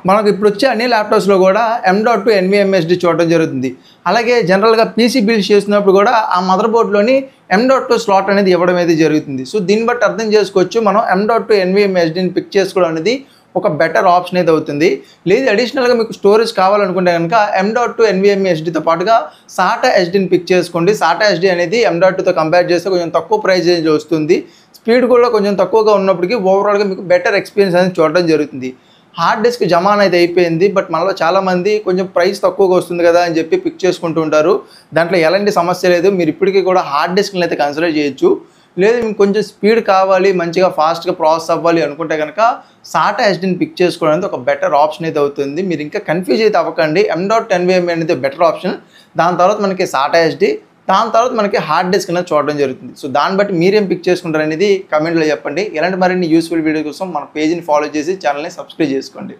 మనకు ఇప్పుడు వచ్చే అన్ని ల్యాప్టాప్స్లో కూడా M.2 NVMe చూడడం జరుగుతుంది. అలాగే జనరల్గా పీసీ బిల్డ్ చేస్తున్నప్పుడు కూడా ఆ మదర్ బోర్డ్లోని M.2 స్లాట్ అనేది ఇవ్వడం అయితే జరుగుతుంది. సో దీన్ని బట్టి అర్థం చేసుకోవచ్చు మనం M.2 NVMeని పిక్ చేసుకోవడం అనేది ఒక బెటర్ ఆప్షన్ అయితే అవుతుంది. లేదు అడిషనల్గా మీకు స్టోరేజ్ కావాలనుకుంటే కనుక M.2 NVMeతో పాటుగా SATA SDని పిక్ చేసుకోండి. SATA SD అనేది M.2తో కంపేర్ చేస్తే కొంచెం తక్కువ ప్రైస్ రేంజ్ వస్తుంది. స్పీడ్ కూడా కొంచెం తక్కువగా ఉన్నప్పటికీ ఓవరాల్గా మీకు బెటర్ ఎక్స్పీరియన్స్ అనేది చూడడం జరుగుతుంది. హార్డ్ డిస్క్ జమాన్ అయితే అయిపోయింది. బట్ మనలో చాలామంది కొంచెం ప్రైస్ తక్కువగా వస్తుంది కదా అని చెప్పి పిక్ చేసుకుంటూ ఉంటారు. దాంట్లో ఎలాంటి సమస్య లేదు. మీరు ఇప్పటికీ కూడా హార్డ్ డిస్క్ని అయితే కన్సిడర్ చేయొచ్చు. లేదు మీకు కొంచెం స్పీడ్ కావాలి, మంచిగా ఫాస్ట్గా ప్రాసెస్ అవ్వాలి అనుకుంటే కనుక SATA SDని పిక్ చేసుకోవడం అనేది ఒక బెటర్ ఆప్షన్ అయితే అవుతుంది. మీరు ఇంకా కన్ఫ్యూజ్ అయితే అవ్వకండి. M.2 NVMe అనేది బెటర్ ఆప్షన్. దాని తర్వాత మనకి SATA SD, దాని తర్వాత మనకి హార్డ్ డిస్క్ అనేది చూడడం జరుగుతుంది. సో దాన్ని బట్టి మీరేం పిక్ చేసుకుంటారు అనేది కమెంట్లో చెప్పండి. ఇలాంటి మరిన్ని యూస్ఫుల్ వీడియో కోసం మన పేజ్ని ఫాలో చేసి ఛానల్ని సబ్స్క్రైబ్ చేసుకోండి.